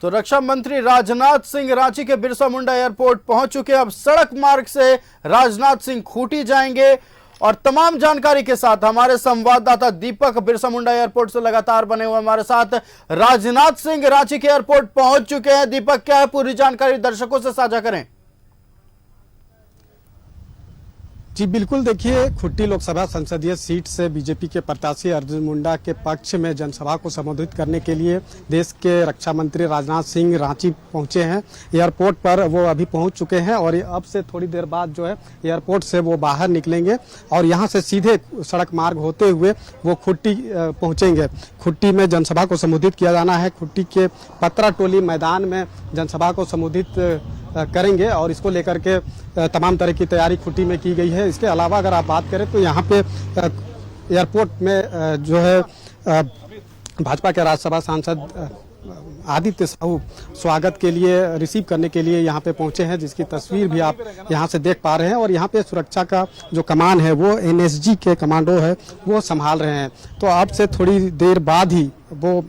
तो रक्षा मंत्री राजनाथ सिंह रांची के बिरसा मुंडा एयरपोर्ट पहुंच चुके। अब सड़क मार्ग से राजनाथ सिंह खूंटी जाएंगे और तमाम जानकारी के साथ हमारे संवाददाता दीपक बिरसा मुंडा एयरपोर्ट से लगातार बने हुए हमारे साथ। राजनाथ सिंह रांची के एयरपोर्ट पहुंच चुके हैं। दीपक, क्या है पूरी जानकारी, दर्शकों से साझा करें। जी बिल्कुल, देखिए खुट्टी लोकसभा संसदीय सीट से बीजेपी के प्रत्याशी अर्जुन मुंडा के पक्ष में जनसभा को संबोधित करने के लिए देश के रक्षा मंत्री राजनाथ सिंह रांची पहुंचे हैं। एयरपोर्ट पर वो अभी पहुंच चुके हैं और अब से थोड़ी देर बाद जो है एयरपोर्ट से वो बाहर निकलेंगे और यहां से सीधे सड़क मार्ग होते हुए वो खुट्टी पहुंचेंगे। खुट्टी में जनसभा को संबोधित किया जाना है। खुट्टी के पत्रा टोली मैदान में जनसभा को संबोधित करेंगे और इसको लेकर के तमाम तरह की तैयारी खुट्टी में की गई है। इसके अलावा अगर आप बात करें तो यहाँ पे एयरपोर्ट में जो है भाजपा के राज्यसभा सांसद आदित्य साहू स्वागत के लिए रिसीव करने के लिए यहाँ पे पहुंचे हैं, जिसकी तस्वीर भी आप यहाँ से देख पा रहे हैं। और यहाँ पे सुरक्षा का जो कमान है वो एनएसजी के कमांडो है वो संभाल रहे हैं। तो अब से थोड़ी देर बाद ही वो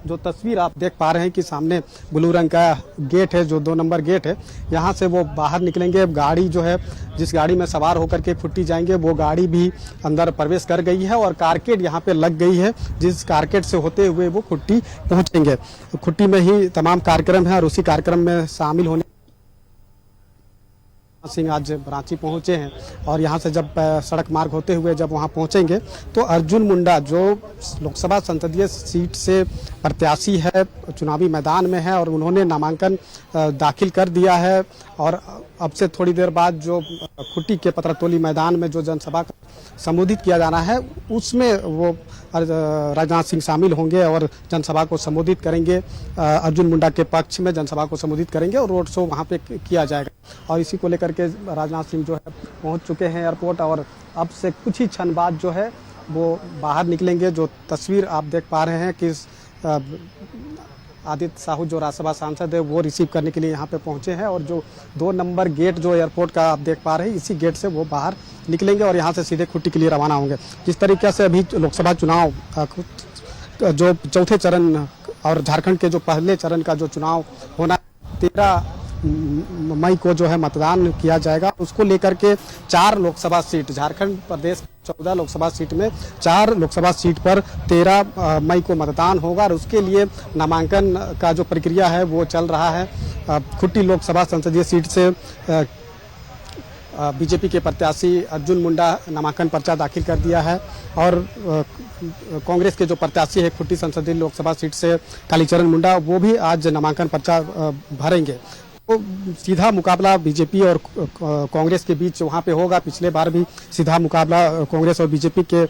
जो तस्वीर आप देख पा रहे हैं कि सामने ब्लू रंग का गेट है, जो 2 नंबर गेट है, यहाँ से वो बाहर निकलेंगे। गाड़ी जो है, जिस गाड़ी में सवार होकर के खुट्टी जाएंगे, वो गाड़ी भी अंदर प्रवेश कर गई है और कारकेट यहाँ पे लग गई है, जिस कारकेट से होते हुए वो खुट्टी पहुँचेंगे। खुट्टी में ही तमाम कार्यक्रम है और उसी कार्यक्रम में शामिल होने सिंह आज रांची पहुंचे हैं। और यहां से जब सड़क मार्ग होते हुए जब वहां पहुंचेंगे तो अर्जुन मुंडा जो लोकसभा संसदीय सीट से प्रत्याशी है, चुनावी मैदान में है और उन्होंने नामांकन दाखिल कर दिया है। और अब से थोड़ी देर बाद जो खुट्टी के पत्रतोली मैदान में जो जनसभा का संबोधित किया जाना है उसमें वो राजनाथ सिंह शामिल होंगे और जनसभा को संबोधित करेंगे। अर्जुन मुंडा के पक्ष में जनसभा को संबोधित करेंगे और रोड शो वहाँ पे किया जाएगा। और इसी को लेकर के राजनाथ सिंह जो है पहुँच चुके हैं एयरपोर्ट और अब से कुछ ही क्षण बाद जो है वो बाहर निकलेंगे। जो तस्वीर आप देख पा रहे हैं कि आदित्य साहू जो राज्यसभा सांसद है वो रिसीव करने के लिए यहाँ पे पहुँचे हैं और जो 2 नंबर गेट जो एयरपोर्ट का आप देख पा रहे हैं, इसी गेट से वो बाहर निकलेंगे और यहाँ से सीधे खुट्टी के लिए रवाना होंगे। जिस तरीके से अभी लोकसभा चुनाव जो चौथे चरण और झारखंड के जो पहले चरण का जो चुनाव होना 13 मई को जो है मतदान किया जाएगा, उसको लेकर के 4 लोकसभा सीट, झारखंड प्रदेश 14 लोकसभा सीट में 4 लोकसभा सीट पर 13 मई को मतदान होगा और उसके लिए नामांकन का जो प्रक्रिया है वो चल रहा है। खुट्टी लोकसभा संसदीय सीट से बीजेपी के प्रत्याशी अर्जुन मुंडा नामांकन पर्चा दाखिल कर दिया है और कांग्रेस के जो प्रत्याशी है खुट्टी संसदीय लोकसभा सीट से कालीचरण मुंडा, वो भी आज नामांकन पर्चा भरेंगे। तो सीधा मुकाबला बीजेपी और कांग्रेस के बीच वहाँ पे होगा। पिछले बार भी सीधा मुकाबला कांग्रेस और बीजेपी के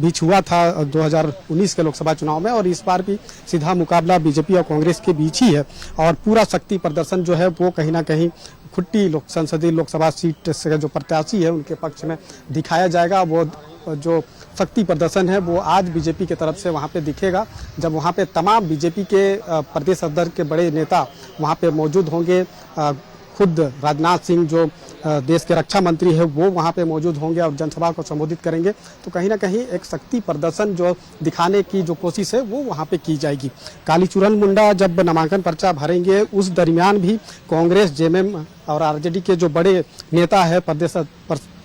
बीच हुआ था 2019 के लोकसभा चुनाव में और इस बार भी सीधा मुकाबला बीजेपी और कांग्रेस के बीच ही है। और पूरा शक्ति प्रदर्शन जो है वो कहीं ना कहीं खुट्टी संसदीय लोकसभा सीट से जो प्रत्याशी है उनके पक्ष में दिखाया जाएगा। वो जो शक्ति प्रदर्शन है वो आज बीजेपी की तरफ से वहाँ पे दिखेगा, जब वहाँ पे तमाम बीजेपी के प्रदेश अध्यक्ष के बड़े नेता वहाँ पे मौजूद होंगे। खुद राजनाथ सिंह जो देश के रक्षा मंत्री है वो वहाँ पे मौजूद होंगे और जनसभा को संबोधित करेंगे। तो कहीं ना कहीं एक शक्ति प्रदर्शन जो दिखाने की जो कोशिश है वो वहाँ पे की जाएगी। कालीचरण मुंडा जब नामांकन पर्चा भरेंगे उस दरमियान भी कांग्रेस, जेएमएम और आरजेडी के जो बड़े नेता है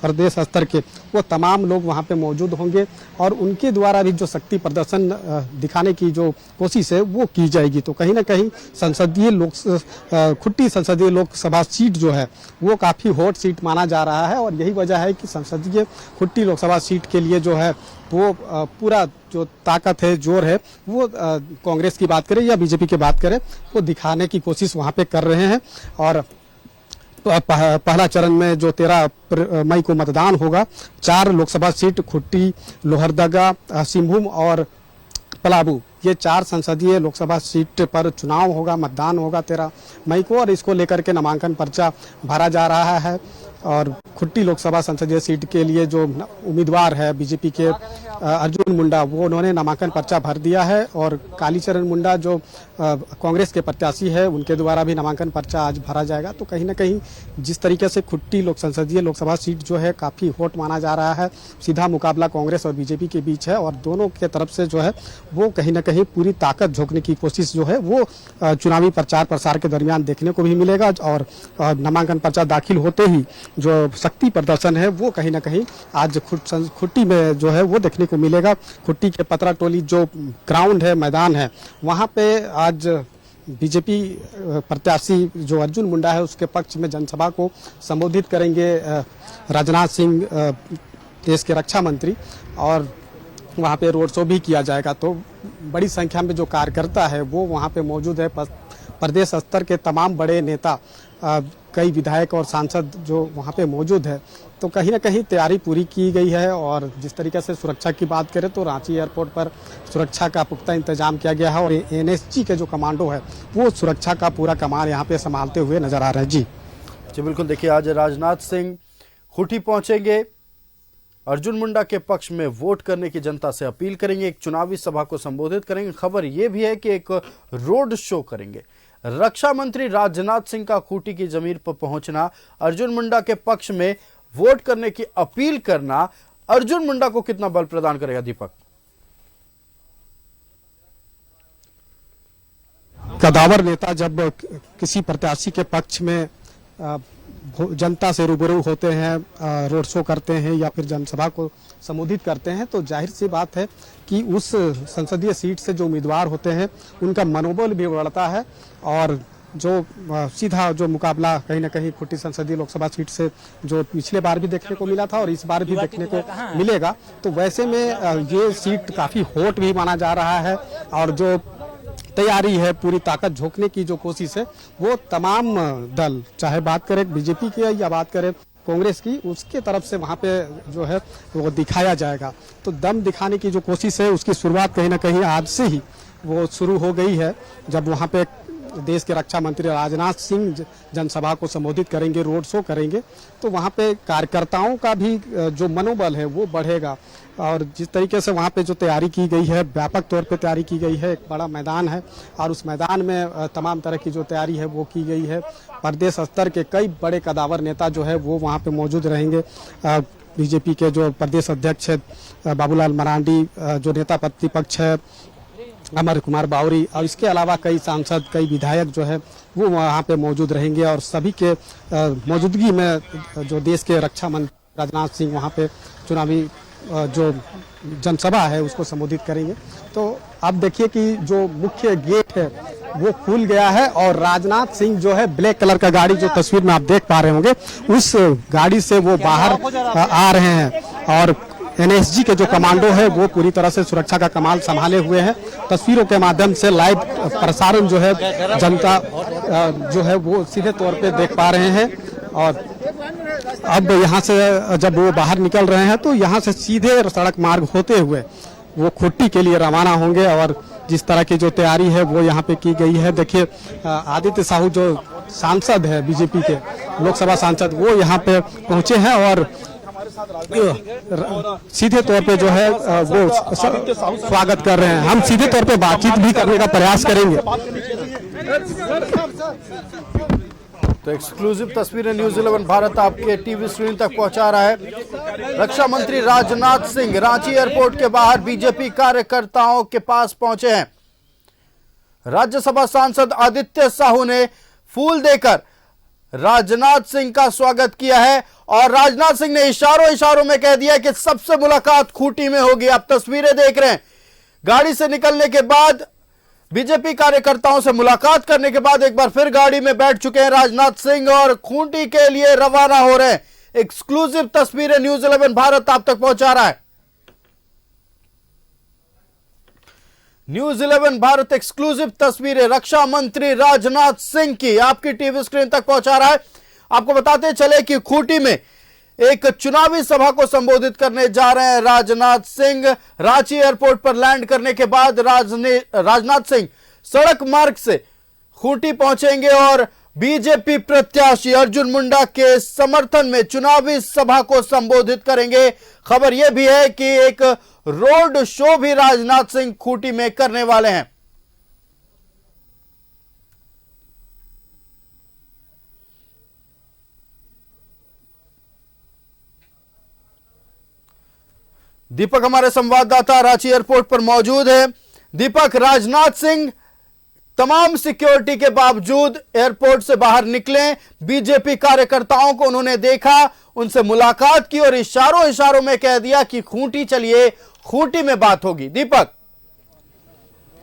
प्रदेश स्तर के, वो तमाम लोग वहाँ पे मौजूद होंगे और उनके द्वारा भी जो शक्ति प्रदर्शन दिखाने की जो कोशिश है वो की जाएगी। तो कहीं ना कहीं खुट्टी संसदीय लोकसभा सीट जो है वो काफ़ी हॉट सीट माना जा रहा है और यही वजह है कि संसदीय खुट्टी लोकसभा सीट के लिए जो है वो पूरा जो ताकत है, जोर है, वो कांग्रेस की बात करें या बीजेपी की बात करें, वो दिखाने की कोशिश वहाँ पे कर रहे हैं। और पहला चरण में जो 13 मई को मतदान होगा, 4 लोकसभा सीट खुट्टी, लोहरदगा, सिंहभूम और पलामू, ये 4 संसदीय लोकसभा सीट पर चुनाव होगा, मतदान होगा 13 मई को और इसको लेकर के नामांकन पर्चा भरा जा रहा है। और खुट्टी लोकसभा संसदीय सीट के लिए जो उम्मीदवार है बीजेपी के अर्जुन मुंडा, वो उन्होंने नामांकन पर्चा भर दिया है। और कालीचरण मुंडा जो कांग्रेस के प्रत्याशी है, उनके द्वारा भी नामांकन पर्चा आज भरा जाएगा। तो कहीं ना कहीं जिस तरीके से खुट्टी संसदीय लोकसभा सीट जो है काफ़ी हॉट माना जा रहा है, सीधा मुकाबला कांग्रेस और बीजेपी के बीच है और दोनों के तरफ से जो है वो कहीं ना कहीं पूरी ताकत झोंकने की कोशिश जो है वो चुनावी प्रचार प्रसार के दरमियान देखने को भी मिलेगा। और नामांकन पर्चा दाखिल होते ही जो शक्ति प्रदर्शन है वो कहीं ना कहीं आज खुट्टी में जो है वो देखने को मिलेगा। खुट्टी के पतरा टोली जो ग्राउंड है, मैदान है, वहाँ पे आज बीजेपी प्रत्याशी जो अर्जुन मुंडा है उसके पक्ष में जनसभा को संबोधित करेंगे राजनाथ सिंह, देश के रक्षा मंत्री, और वहाँ पे रोड शो भी किया जाएगा। तो बड़ी संख्या में जो कार्यकर्ता है वो वहाँ पे मौजूद है। प्रदेश स्तर के तमाम बड़े नेता, कई विधायक और सांसद जो वहाँ पे मौजूद है। तो कहीं ना कहीं तैयारी पूरी की गई है। और जिस तरीके से सुरक्षा की बात करें तो रांची एयरपोर्ट पर सुरक्षा का पुख्ता इंतजाम किया गया है और एनएसजी के जो कमांडो है वो सुरक्षा का पूरा कमान यहाँ पे संभालते हुए नजर आ रहे हैं। जी बिल्कुल, देखिए आज राजनाथ सिंह खूंटी पहुंचेंगे, अर्जुन मुंडा के पक्ष में वोट करने की जनता से अपील करेंगे, एक चुनावी सभा को संबोधित करेंगे। खबर यह भी है कि एक रोड शो करेंगे। रक्षा मंत्री राजनाथ सिंह का खूंटी की जमीन पर पहुंचना, अर्जुन मुंडा के पक्ष में वोट करने की अपील करना अर्जुन मुंडा को कितना बल प्रदान करेगा दीपक? कदावर नेता जब किसी प्रत्याशी के पक्ष में जनता से रूबरू होते हैं, रोड शो करते हैं या फिर जनसभा को संबोधित करते हैं, तो जाहिर सी बात है कि उस संसदीय सीट से जो उम्मीदवार होते हैं उनका मनोबल भी बढ़ता है। और जो सीधा जो मुकाबला कहीं ना कहीं खुट्टी संसदीय लोकसभा सीट से जो पिछले बार भी देखने को मिला था और इस बार भी देखने को मिलेगा, तो वैसे में ये सीट काफ़ी हॉट भी माना जा रहा है। और जो तैयारी है, पूरी ताकत झोंकने की जो कोशिश है वो तमाम दल, चाहे बात करें बीजेपी की या बात करें कांग्रेस की, उसके तरफ से वहाँ पे जो है वो दिखाया जाएगा। तो दम दिखाने की जो कोशिश है उसकी शुरुआत कहीं ना कहीं आज से ही वो शुरू हो गई है, जब वहाँ पे देश के रक्षा मंत्री राजनाथ सिंह जनसभा को संबोधित करेंगे, रोड शो करेंगे। तो वहाँ पे कार्यकर्ताओं का भी जो मनोबल है वो बढ़ेगा। और जिस तरीके से वहाँ पे जो तैयारी की गई है, व्यापक तौर पे तैयारी की गई है, एक बड़ा मैदान है और उस मैदान में तमाम तरह की जो तैयारी है वो की गई है। प्रदेश स्तर के कई बड़े कदावर नेता जो है वो वहाँ पे मौजूद रहेंगे। बीजेपी के जो प्रदेश अध्यक्ष है बाबूलाल मरांडी, जो नेता प्रतिपक्ष है अमर कुमार बावरी, और इसके अलावा कई सांसद, कई विधायक जो है वो वहाँ पे मौजूद रहेंगे। और सभी के मौजूदगी में जो देश के रक्षा मंत्री राजनाथ सिंह वहाँ पे चुनावी जो जनसभा है उसको संबोधित करेंगे। तो अब देखिए कि जो मुख्य गेट है वो खुल गया है और राजनाथ सिंह जो है ब्लैक कलर का गाड़ी, जो तस्वीर में आप देख पा रहे होंगे, उस गाड़ी से वो बाहर आ रहे हैं। और एनएसजी के जो कमांडो है वो पूरी तरह से सुरक्षा का कमाल संभाले हुए हैं। तस्वीरों के माध्यम से लाइव प्रसारण जो है जनता जो है वो सीधे तौर पे देख पा रहे हैं। और अब यहाँ से जब वो बाहर निकल रहे हैं तो यहाँ से सीधे सड़क मार्ग होते हुए वो खुट्टी के लिए रवाना होंगे। और जिस तरह की जो तैयारी है वो यहाँ पे की गई है, देखिए आदित्य साहू जो सांसद है बीजेपी के लोकसभा सांसद, वो यहाँ पे पहुंचे हैं और सीधे तौर पे जो है वो स्वागत कर रहे हैं। हम सीधे तौर पे बातचीत भी करने का प्रयास करेंगे। तो एक्सक्लूसिव तस्वीरें न्यूज़ 11 भारत आपके टीवी स्क्रीन तक पहुंचा रहा है। रक्षा मंत्री राजनाथ सिंह रांची एयरपोर्ट के बाहर बीजेपी कार्यकर्ताओं के पास पहुंचे हैं। राज्यसभा सांसद आदित्य साहू ने फूल देकर राजनाथ सिंह का स्वागत किया है और राजनाथ सिंह ने इशारों में कह दिया कि सबसे मुलाकात खूंटी में होगी। आप तस्वीरें देख रहे हैं, गाड़ी से निकलने के बाद बीजेपी कार्यकर्ताओं से मुलाकात करने के बाद एक बार फिर गाड़ी में बैठ चुके हैं राजनाथ सिंह और खूंटी के लिए रवाना हो रहे हैं। एक्सक्लूसिव तस्वीरें न्यूज़ 11 भारत आप तक पहुंचा रहा है। न्यूज़ 11 भारत एक्सक्लूसिव तस्वीरें रक्षा मंत्री राजनाथ सिंह की आपकी टीवी स्क्रीन तक पहुंचा रहा है। आपको बताते चले कि खूंटी में एक चुनावी सभा को संबोधित करने जा रहे हैं राजनाथ सिंह। रांची एयरपोर्ट पर लैंड करने के बाद राजनाथ सिंह सड़क मार्ग से खूंटी पहुंचेंगे और बीजेपी प्रत्याशी अर्जुन मुंडा के समर्थन में चुनावी सभा को संबोधित करेंगे। खबर यह भी है कि एक रोड शो भी राजनाथ सिंह खूंटी में करने वाले हैं। दीपक हमारे संवाददाता रांची एयरपोर्ट पर मौजूद है। दीपक, राजनाथ सिंह तमाम सिक्योरिटी के बावजूद एयरपोर्ट से बाहर निकले, बीजेपी कार्यकर्ताओं को उन्होंने देखा, उनसे मुलाकात की और इशारों में कह दिया कि खूंटी चलिए, खूंटी में बात होगी। दीपक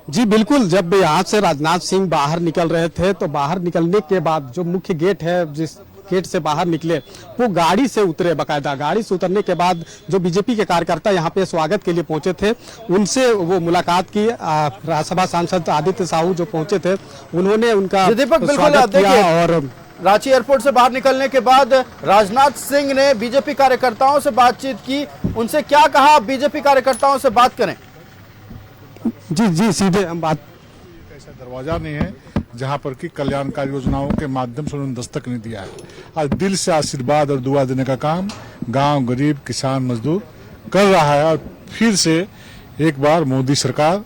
जी बिल्कुल, जब यहाँ से राजनाथ सिंह बाहर निकल रहे थे तो बाहर निकलने के बाद जो मुख्य गेट है, जिस गेट से बाहर निकले वो गाड़ी से उतरे। बाकायदा गाड़ी से उतरने के बाद जो बीजेपी के कार्यकर्ता यहाँ पे स्वागत के लिए पहुंचे थे उनसे वो मुलाकात की। राज्यसभा सांसद आदित्य साहू जो पहुंचे थे उन्होंने उनका स्वागत किया। और रांची एयरपोर्ट से बाहर निकलने के बाद राजनाथ सिंह ने बीजेपी कार्यकर्ताओं से बातचीत की, उनसे क्या कहा, बीजेपी कार्यकर्ताओं से बात करें। जी सीधे हम बात। ऐसा दरवाजा नहीं है जहां पर कि कल्याणकारी योजनाओं के माध्यम से उन्होंने दस्तक नहीं दिया है। आज दिल से आशीर्वाद और दुआ देने का काम गांव, गरीब, किसान, मजदूर कर रहा है और फिर से एक बार मोदी सरकार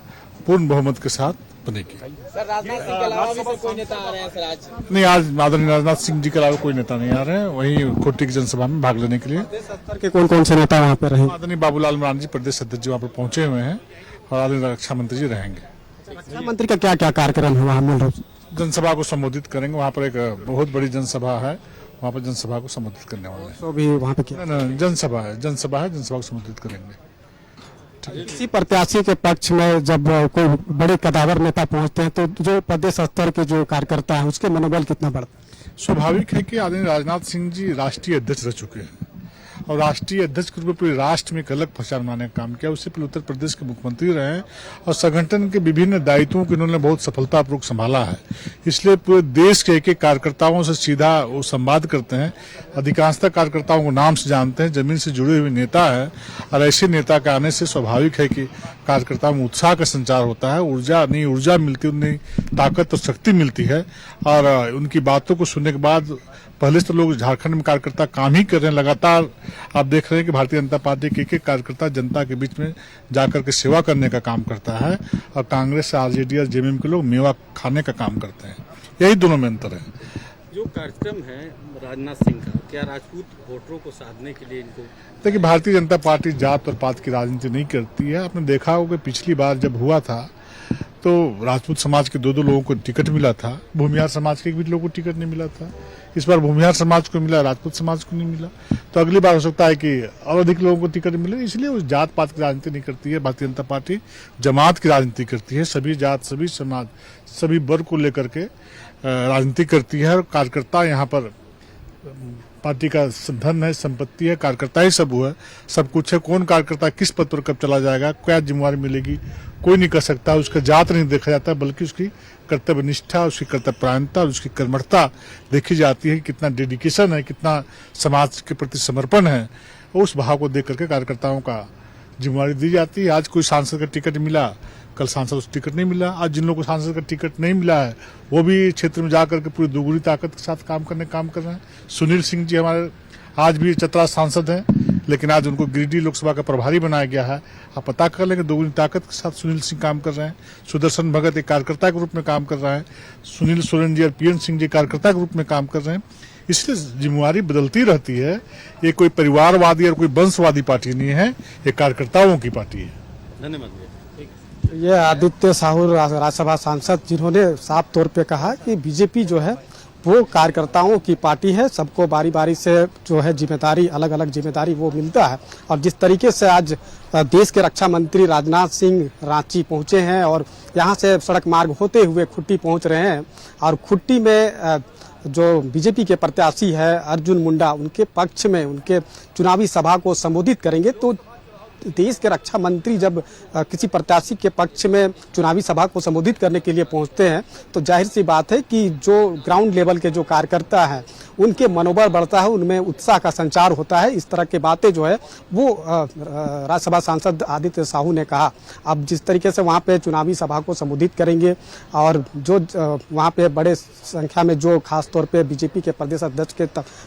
पूर्ण बहुमत के साथ बनेगी। सर, राजनाथ सिंह के अलावा भी कोई नेता आ रहे हैं सर आज? नहीं, आज आदरणीय राजनाथ सिंह जी के अलावा कोई नेता नहीं आ रहे हैं। वहीं खूंटी की जनसभा में भाग लेने के लिए स्तर के कौन से नेता वहाँ पे रहे? आदरणीय बाबूलाल मरांडी जी प्रदेश अध्यक्ष जी वहाँ पर पहुंचे हुए हैं और आदरणीय रक्षा मंत्री जी रहेंगे। रक्षा मंत्री का क्या क्या कार्यक्रम है वहाँ? मूल रूप से जनसभा को संबोधित करेंगे। वहाँ पर एक बहुत बड़ी जनसभा है, वहाँ पर जनसभा को संबोधित करने वाले हैं। तो भी वहाँ पे क्या? नहीं, जनसभा है, जनसभा को संबोधित करेंगे। किसी प्रत्याशी के पक्ष में जब कोई बड़े कदावर नेता पहुंचते हैं तो जो प्रदेश स्तर के जो कार्यकर्ता हैं उसके मनोबल कितना बढ़ता है? स्वाभाविक है कि आदरणीय राजनाथ सिंह जी राष्ट्रीय अध्यक्ष रह चुके हैं और राष्ट्रीय अध्यक्ष के रूप में पूरे राष्ट्र में एक अलग पहचान बनाने का काम किया। उससे पहले उत्तर प्रदेश के मुख्यमंत्री रहे और संगठन के विभिन्न दायित्वों को इन्होंने बहुत सफलतापूर्वक संभाला है। इसलिए पूरे देश के एक कार्यकर्ताओं से सीधा वो संवाद करते हैं। अधिकांशतः कार्यकर्ताओं को नाम से जानते हैं, जमीन से जुड़े हुए नेता है और ऐसे नेता के आने से स्वाभाविक है कि कार्यकर्ताओं में उत्साह का संचार होता है। ऊर्जा मिलती है, उन्हें ताकत और शक्ति मिलती है और उनकी बातों को सुनने के बाद पहले से तो लोग झारखंड में कार्यकर्ता काम ही कर रहे हैं। लगातार आप देख रहे हैं कि भारतीय जनता पार्टी के एक कार्यकर्ता जनता के बीच में जाकर के सेवा करने का काम करता है और कांग्रेस, आरजेडी और जेएमएम के लोग मेवा खाने का काम करते हैं। यही दोनों में अंतर है। जो कार्यक्रम है राजनाथ सिंह का, क्या राजपूत वोटरों को साधने के लिए इनको? देखिए, भारतीय जनता पार्टी जात और पात की राजनीति नहीं करती है। आपने देखा होगा पिछली बार जब हुआ था तो राजपूत समाज के दो लोगों को टिकट मिला था, भूमिहार समाज के भी लोगों को टिकट नहीं मिला था। इस बार भूमिहार समाज को मिला, राजपूत समाज को नहीं मिला, तो अगली बार हो सकता है कि और अधिक लोगों को टिकट मिले। इसलिए वो जात पात की राजनीति नहीं करती है। भारतीय जनता पार्टी जमात की राजनीति करती है, सभी जात, सभी समाज, सभी वर्ग को लेकर के राजनीति करती है और कार्यकर्ता यहाँ पर पार्टी का धन है, संपत्ति है, कार्यकर्ता ही सब है, सब कुछ है। कौन कार्यकर्ता किस पद पर कब चला जाएगा, क्या जिम्मेवारी मिलेगी, कोई नहीं कर सकता। उसका जात नहीं देखा जाता बल्कि उसकी कर्तव्य निष्ठा, उसकी कर्तव्यपरायणता और उसकी कर्मठता देखी जाती है। कितना डेडिकेशन है, कितना समाज के प्रति समर्पण है, उस भाव को देख करके कार्यकर्ताओं का जिम्मेवारी दी जाती है। आज कोई सांसद का टिकट मिला, कल सांसद को टिकट नहीं मिला। आज जिन लोगों को सांसद का टिकट नहीं मिला है वो भी क्षेत्र में जाकर के पूरी दोगुनी ताकत के साथ काम कर रहे हैं। सुनील सिंह जी हमारे आज भी चतरा सांसद हैं, लेकिन आज उनको गिरिडीह लोकसभा का प्रभारी बनाया गया है। आप पता कर लेंगे, दोगुनी ताकत के साथ सुनील सिंह काम कर रहे हैं। सुदर्शन भगत एक कार्यकर्ता के रूप में काम कर रहा है। सुनील सोरेन जी और पीएन सिंह जी कार्यकर्ता के रूप में काम कर रहे हैं। इसलिए जिम्मेवारी बदलती रहती है। ये कोई परिवारवादी और कोई वंशवादी पार्टी नहीं है, ये कार्यकर्ताओं की पार्टी है। धन्यवाद। ये आदित्य साहू राज्यसभा सांसद, जिन्होंने साफ तौर पे कहा कि बीजेपी जो है वो कार्यकर्ताओं की पार्टी है। सबको बारी बारी से जो है जिम्मेदारी, अलग अलग जिम्मेदारी वो मिलता है। और जिस तरीके से आज देश के रक्षा मंत्री राजनाथ सिंह रांची पहुंचे हैं और यहाँ से सड़क मार्ग होते हुए खुट्टी पहुंच रहे हैं और खुट्टी में जो बीजेपी के प्रत्याशी है अर्जुन मुंडा, उनके पक्ष में उनके चुनावी सभा को संबोधित करेंगे, तो देश के रक्षा मंत्री जब किसी प्रत्याशी के पक्ष में चुनावी सभा को संबोधित करने के लिए पहुंचते हैं तो जाहिर सी बात है कि जो ग्राउंड लेवल के जो कार्यकर्ता हैं उनके मनोबल बढ़ता है, उनमें उत्साह का संचार होता है। इस तरह की बातें जो है वो राज्यसभा सांसद आदित्य साहू ने कहा। अब जिस तरीके से वहाँ पे चुनावी सभा को संबोधित करेंगे और जो वहाँ पे बड़े संख्या में जो खासतौर पे बीजेपी के प्रदेश अध्यक्ष के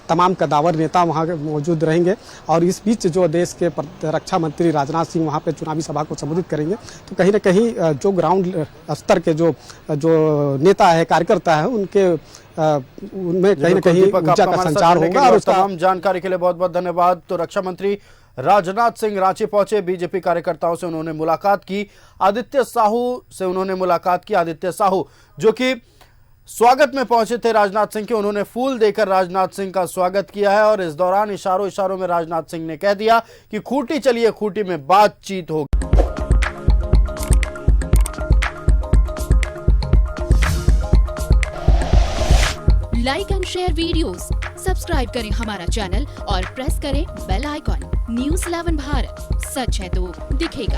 तमाम कदावर नेता वहाँ मौजूद रहेंगे और इस बीच जो देश के रक्षा मंत्री राजनाथ सिंह वहाँ पे चुनावी सभा को संबोधित करेंगे तो कहीं न कहीं जो ग्राउंड स्तर के जो नेता है, कार्यकर्ता है, उनके उनमें कहीं न कहीं ऊर्जा का संचार होगा। और तमाम जानकारी के लिए बहुत बहुत धन्यवाद। तो रक्षा मंत्री राजनाथ सिंह रांची पहुंचे, बीजेपी कार्यकर्ताओं से उन्होंने मुलाकात की, आदित्य साहू से उन्होंने मुलाकात की। आदित्य साहू जो कि स्वागत में पहुंचे थे राजनाथ सिंह के, उन्होंने फूल देकर राजनाथ सिंह का स्वागत किया है और इस दौरान इशारों में राजनाथ सिंह ने कह दिया कि खूंटी चलिए, खूंटी में बातचीत होगी। Like and share videos, subscribe करें हमारा चैनल और प्रेस करें बेल आइकॉन। न्यूज़ 11 भारत, सच है तो दिखेगा।